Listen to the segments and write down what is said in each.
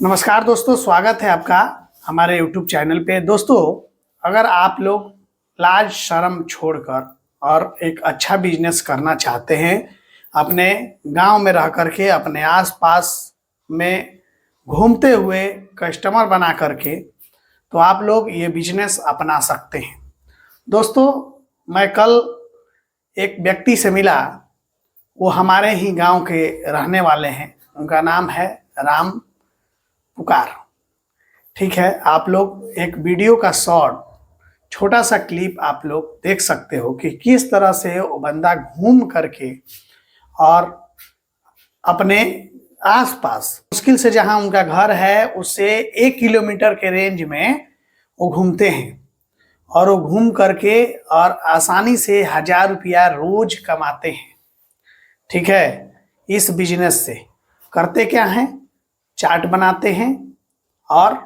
नमस्कार दोस्तों, स्वागत है आपका हमारे YouTube चैनल पे। दोस्तों, अगर आप लोग लाज शर्म छोड़कर और एक अच्छा बिजनेस करना चाहते हैं, अपने गांव में रह करके अपने आसपास में घूमते हुए कस्टमर बना करके, तो आप लोग ये बिजनेस अपना सकते हैं। दोस्तों, मैं कल एक व्यक्ति से मिला, वो हमारे ही गांव के रहने वाले हैं। उनका नाम है राम पुकार। ठीक है, आप लोग एक वीडियो का शॉर्ट छोटा सा क्लिप आप लोग देख सकते हो कि किस तरह से वो बंदा घूम करके और अपने आसपास मुश्किल से जहां उनका घर है उससे 1 किलोमीटर के रेंज में वो घूमते हैं और वो घूम करके और आसानी से 1000 रुपया रोज कमाते हैं। ठीक है, इस बिजनेस से करते क्या हैं, चाट बनाते हैं और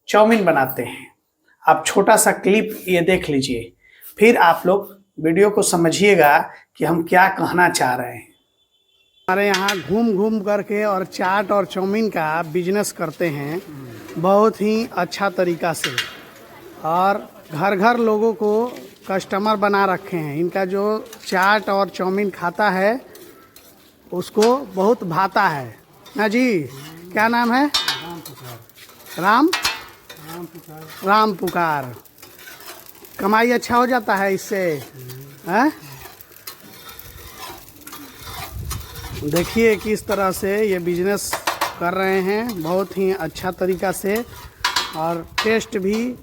चाउमीन बनाते हैं। आप छोटा सा क्लिप ये देख लीजिए, फिर आप लोग वीडियो को समझिएगा कि हम क्या कहना चाह रहे हैं। हमारे यहाँ घूम घूम करके और चाट और चाउमीन का बिजनेस करते हैं बहुत ही अच्छा तरीका से, और घर घर लोगों को कस्टमर बना रखे हैं। इनका जो चाट और चाउमीन खाता है उसको बहुत भाता है ना जी। क्या नाम है? राम पुकार। कमाई अच्छा हो जाता है इससे, हैं? देखिए किस तरह से ये बिजनेस कर रहे हैं, बहुत ही अच्छा तरीका से, और टेस्ट भी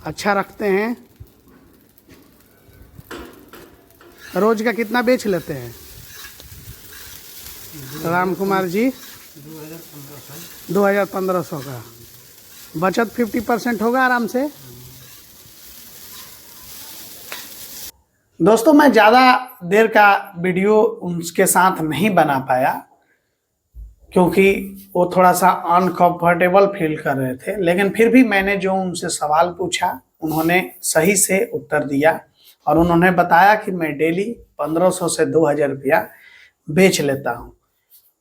अच्छा रखते हैं। रोज का कितना बेच लेते हैं राम कुमार जी? 2500 का बचत 50% होगा आराम से। दोस्तों, मैं ज़्यादा देर का वीडियो उनके साथ नहीं बना पाया क्योंकि वो थोड़ा सा अनकंफर्टेबल फील कर रहे थे, लेकिन फिर भी मैंने जो उनसे सवाल पूछा उन्होंने सही से उत्तर दिया और उन्होंने बताया कि मैं डेली 1500 से 2000 रुपया बेच लेता हूँ।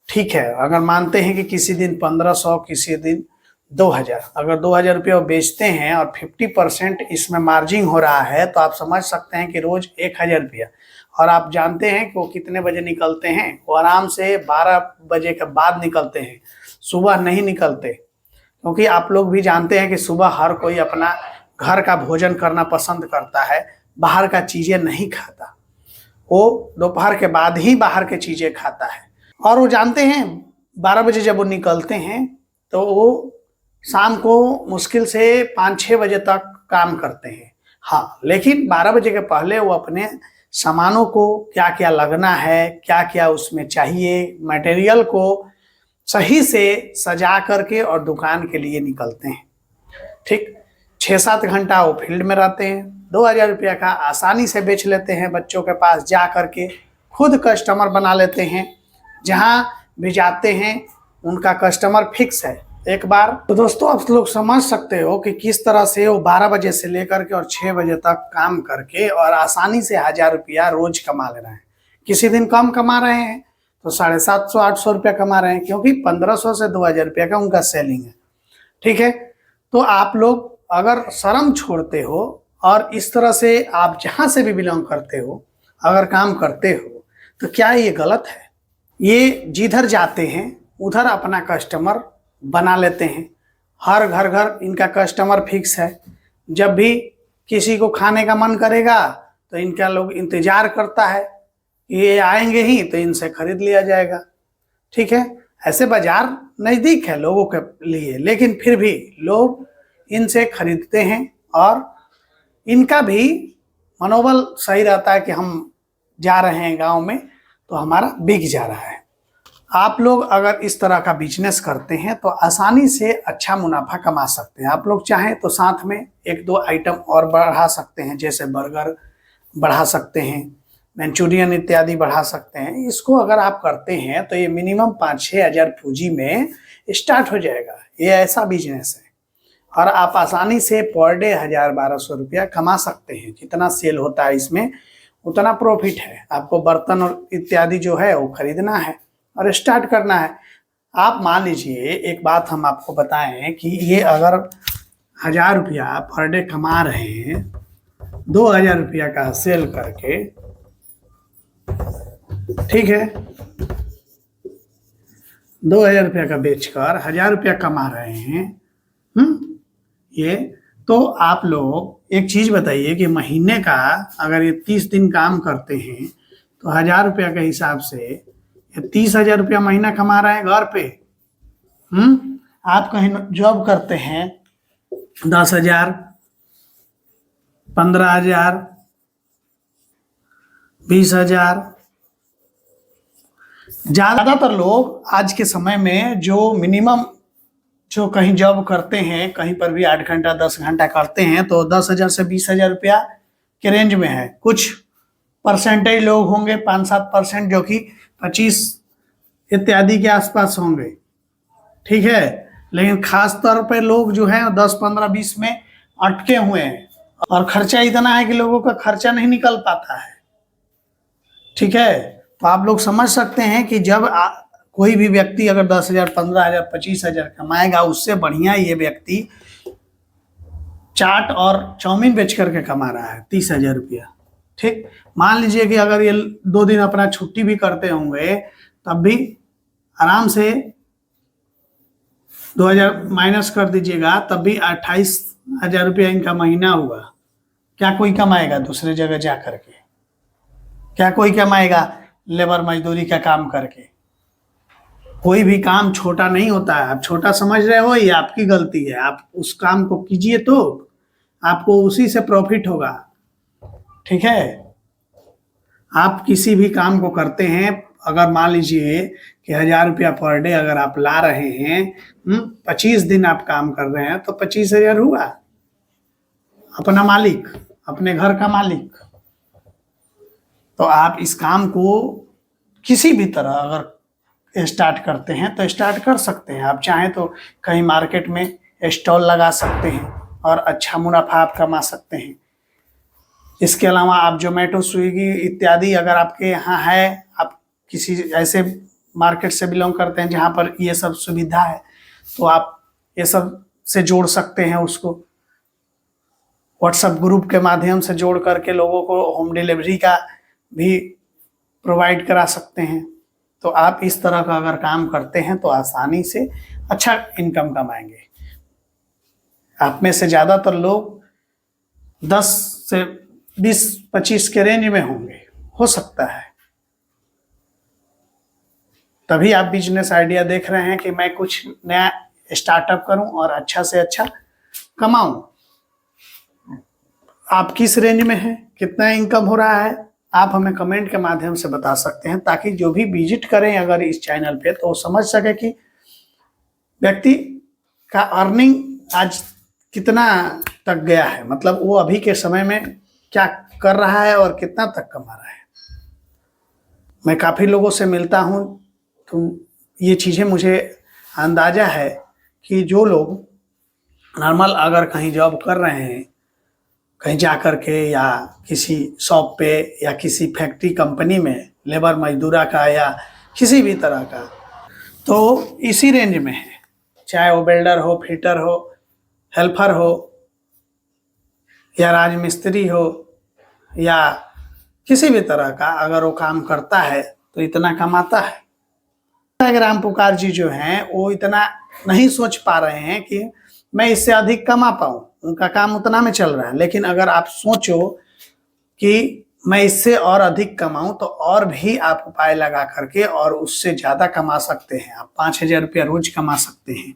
ठीक है, अगर मानते हैं कि किसी दिन 1500, किसी दिन 2000, अगर 2000 रुपये बेचते हैं और 50% इसमें मार्जिन हो रहा है, तो आप समझ सकते हैं कि रोज 1000 रुपया। और आप जानते हैं कि वो कितने बजे निकलते हैं? वो आराम से 12 बजे के बाद निकलते हैं, सुबह नहीं निकलते, क्योंकि आप लोग भी जानते हैं कि सुबह हर कोई अपना घर का भोजन करना पसंद करता है, बाहर का चीज़ें नहीं खाता। वो दोपहर के बाद ही बाहर के चीज़ें खाता है। और वो जानते हैं 12 बजे जब वो निकलते हैं तो वो शाम को मुश्किल से 5-6 बजे तक काम करते हैं। हाँ, लेकिन 12 बजे के पहले वो अपने सामानों को क्या क्या लगना है, क्या क्या उसमें चाहिए, मटेरियल को सही से सजा करके और दुकान के लिए निकलते हैं। ठीक, 6-7 घंटा वो फील्ड में रहते हैं। 2000 रुपया का आसानी से बेच लेते हैं। बच्चों के पास जा करके खुद कस्टमर बना लेते हैं। जहाँ भी जाते हैं उनका कस्टमर फिक्स है एक बार। तो दोस्तों, आप लोग समझ सकते हो कि किस तरह से वो 12 बजे से लेकर के और 6 बजे तक काम करके और आसानी से 1000 रुपया रोज कमा ले रहे हैं। किसी दिन कम कमा रहे हैं तो 750-800 रुपया कमा रहे हैं, क्योंकि 1500 से 2000 रुपया का उनका सेलिंग है। ठीक है, तो आप लोग अगर शर्म छोड़ते हो और इस तरह से आप जहाँ से भी बिलोंग करते हो अगर काम करते हो, तो क्या ये गलत है? ये जिधर जाते हैं उधर अपना कस्टमर बना लेते हैं। हर घर इनका कस्टमर फिक्स है। जब भी किसी को खाने का मन करेगा तो इनका लोग इंतजार करता है, ये आएंगे ही तो इनसे खरीद लिया जाएगा। ठीक है, ऐसे बाजार नज़दीक है लोगों के लिए, लेकिन फिर भी लोग इनसे खरीदते हैं और इनका भी मनोबल सही रहता है कि हम जा रहे हैं गांव में तो हमारा बिक जा रहा है। आप लोग अगर इस तरह का बिजनेस करते हैं तो आसानी से अच्छा मुनाफा कमा सकते हैं। आप लोग चाहें तो साथ में 1-2 आइटम और बढ़ा सकते हैं, जैसे बर्गर बढ़ा सकते हैं, मंचूरियन इत्यादि बढ़ा सकते हैं। इसको अगर आप करते हैं तो ये मिनिमम 5-6 हज़ार पूंजी में स्टार्ट हो जाएगा। ये ऐसा बिजनेस है और आप आसानी से पर डे 1000-1200 रुपया कमा सकते हैं। जितना सेल होता है इसमें उतना प्रॉफिट है। आपको बर्तन और इत्यादि जो है वो खरीदना है और स्टार्ट करना है। आप मान लीजिए एक बात हम आपको बताएं कि ये अगर 1,000 रुपया पर डे कमा रहे हैं, 2,000 रुपया का सेल करके, ठीक है, 2,000 रुपया का बेचकर 1,000 रुपया कमा रहे हैं, ये तो आप लोग एक चीज बताइए कि महीने का अगर ये 30 दिन काम करते हैं तो 1,000 रुपया के हिसाब से ये 30,000 रुपया महीना कमा रहे हैं घर पे। आप कहीं जॉब करते हैं 10,000, 15,000, 20,000। ज्यादातर लोग आज के समय में जो मिनिमम जो कहीं जॉब करते हैं, कहीं पर भी 8 घंटा 10 घंटा करते हैं, तो 10,000 से 20,000 रुपया के रेंज में है। कुछ परसेंटेज लोग होंगे 5-7% जो कि 25 इत्यादि के आसपास होंगे, ठीक है। लेकिन खास तौर पे लोग जो है 10, 15, 20 में अटके हुए हैं और खर्चा इतना है कि लोगों का खर्चा नहीं निकल पाता है, ठीक है। तो आप लोग समझ सकते हैं कि जब कोई भी व्यक्ति अगर 10,000, 15,000, 25,000 कमाएगा, उससे बढ़िया ये व्यक्ति चाट और चाउमीन बेच करके कमा रहा है 30,000 रुपया, ठीक। मान लीजिए कि अगर ये 2 दिन अपना छुट्टी भी करते होंगे तब भी आराम से 2,000 माइनस कर दीजिएगा, तब भी 28,000 रुपया इनका महीना हुआ। क्या कोई कमाएगा दूसरे जगह जा करके? क्या कोई कमाएगा लेबर मजदूरी का काम करके? कोई भी काम छोटा नहीं होता है। आप छोटा समझ रहे हो, ये आपकी गलती है। आप उस काम को कीजिए तो आपको उसी से प्रॉफिट होगा, ठीक है। आप किसी भी काम को करते हैं, अगर मान लीजिए कि 1,000 रुपया पर डे अगर आप ला रहे हैं, 25 दिन आप काम कर रहे हैं, तो 25,000 हुआ। अपना मालिक, अपने घर का मालिक। तो आप इस काम को किसी भी तरह अगर स्टार्ट करते हैं तो स्टार्ट कर सकते हैं। आप चाहें तो कहीं मार्केट में स्टॉल लगा सकते हैं और अच्छा मुनाफा आप कमा सकते हैं। इसके अलावा आप जोमेटो, स्विगी इत्यादि अगर आपके यहाँ है, आप किसी ऐसे मार्केट से बिलोंग करते हैं जहाँ पर ये सब सुविधा है, तो आप ये सब से जोड़ सकते हैं। उसको व्हाट्सएप ग्रुप के माध्यम से जोड़ करके लोगों को होम डिलीवरी का भी प्रोवाइड करा सकते हैं। तो आप इस तरह का अगर काम करते हैं तो आसानी से अच्छा इनकम कमाएंगे। आप में से ज़्यादातर लोग 10 से 20, 25 के रेंज में होंगे, हो सकता है। तभी आप बिजनेस आइडिया देख रहे हैं कि मैं कुछ नया स्टार्टअप करूं और अच्छा से अच्छा कमाऊं। आप किस रेंज में हैं, कितना इनकम हो रहा है, आप हमें कमेंट के माध्यम से बता सकते हैं, ताकि जो भी विजिट करें अगर इस चैनल पे तो वो समझ सके कि व्यक्ति का अर्निंग आज कितना तक गया है, मतलब वो अभी के समय में क्या कर रहा है और कितना तक कमा रहा है। मैं काफ़ी लोगों से मिलता हूँ तो ये चीज़ें मुझे अंदाज़ा है कि जो लोग नॉर्मल अगर कहीं जॉब कर रहे हैं, कहीं जा कर के या किसी शॉप पे या किसी फैक्ट्री कंपनी में लेबर मजदूरा का या किसी भी तरह का, तो इसी रेंज में है। चाहे वो बिल्डर हो, फिटर हो, हेल्पर हो या राजमिस्त्री हो या किसी भी तरह का, अगर वो काम करता है तो इतना कमाता है। राम पुकार जी जो हैं वो इतना नहीं सोच पा रहे हैं कि मैं इससे अधिक कमा पाऊँ, उनका काम उतना में चल रहा है। लेकिन अगर आप सोचो कि मैं इससे और अधिक कमाऊं तो और भी आप उपाय लगा करके और उससे ज़्यादा कमा सकते हैं। आप 5,000 रुपया रोज कमा सकते हैं।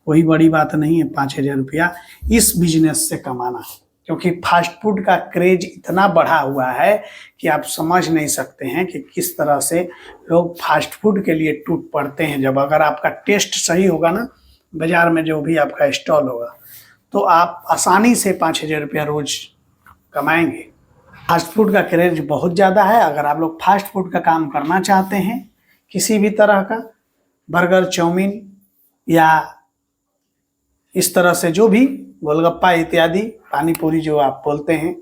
कोई बड़ी बात नहीं है 5,000 रुपया इस बिजनेस से कमाना, क्योंकि फास्ट फूड का क्रेज इतना बढ़ा हुआ है कि आप समझ नहीं सकते हैं कि किस तरह से लोग फास्ट फूड के लिए टूट पड़ते हैं। जब अगर आपका टेस्ट सही होगा ना, बाजार में जो भी आपका स्टॉल होगा, तो आप आसानी से 5,000 रुपया रोज कमाएंगे। फास्ट फूड का क्रेज बहुत ज़्यादा है। अगर आप लोग फास्ट फूड का काम करना चाहते हैं, किसी भी तरह का बर्गर, चाउमीन या इस तरह से जो भी गोलगप्पा इत्यादि, पानी पूरी जो आप बोलते हैं,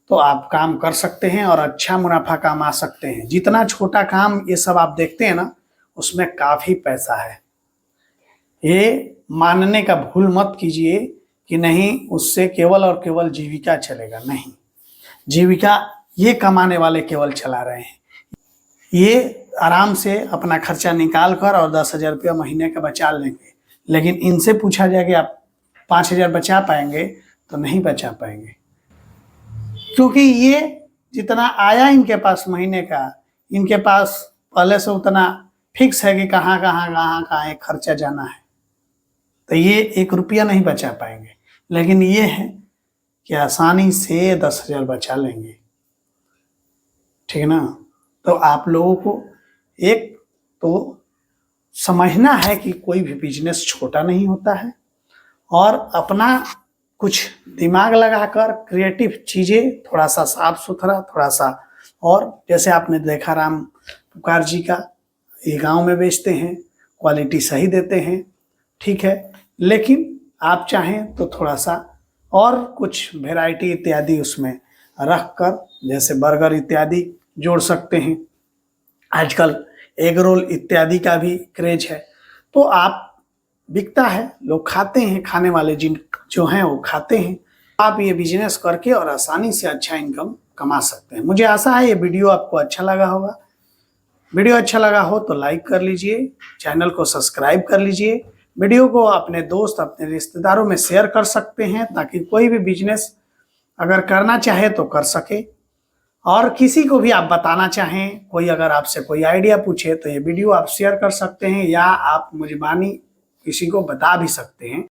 तो आप काम कर सकते हैं और अच्छा मुनाफा कमा सकते हैं। जितना छोटा काम ये सब आप देखते हैं ना, उसमें काफ़ी पैसा है। ये मानने का भूल मत कीजिए कि नहीं उससे केवल और केवल जीविका चलेगा। नहीं, जीविका ये कमाने वाले केवल चला रहे हैं। ये आराम से अपना खर्चा निकाल कर और 10,000 रुपया महीने का बचा लेंगे, लेकिन इनसे पूछा जाए कि आप 5,000 बचा पाएंगे तो नहीं बचा पाएंगे, क्योंकि ये जितना आया इनके पास महीने का, इनके पास पहले से उतना फिक्स है कि कहाँ कहाँ खर्चा जाना है, तो ये 1 रुपया नहीं बचा पाएंगे। लेकिन ये है कि आसानी से 10,000 बचा लेंगे, ठीक है ना। तो आप लोगों को एक तो समझना है कि कोई भी बिजनेस छोटा नहीं होता है, और अपना कुछ दिमाग लगाकर क्रिएटिव चीज़ें, थोड़ा सा साफ सुथरा, थोड़ा सा, और जैसे आपने देखा राम पुकार जी का, ये गांव में बेचते हैं, क्वालिटी सही देते हैं, ठीक है। लेकिन आप चाहें तो थोड़ा सा और कुछ वैरायटी इत्यादि उसमें रख कर, जैसे बर्गर इत्यादि जोड़ सकते हैं। आजकल एग रोल इत्यादि का भी क्रेज है, तो आप बिकता है, लोग खाते हैं, खाने वाले जो हैं वो खाते हैं। आप ये बिजनेस करके और आसानी से अच्छा इनकम कमा सकते हैं। मुझे आशा है ये वीडियो आपको अच्छा लगा होगा। वीडियो अच्छा लगा हो तो लाइक कर लीजिए, चैनल को सब्सक्राइब कर लीजिए, वीडियो को अपने दोस्त, अपने रिश्तेदारों में शेयर कर सकते हैं, ताकि कोई भी बिजनेस अगर करना चाहे तो कर सके। और किसी को भी आप बताना चाहें, कोई अगर आपसे कोई आइडिया पूछे, तो ये वीडियो आप शेयर कर सकते हैं, या आप मुझबानी किसी को बता भी सकते हैं।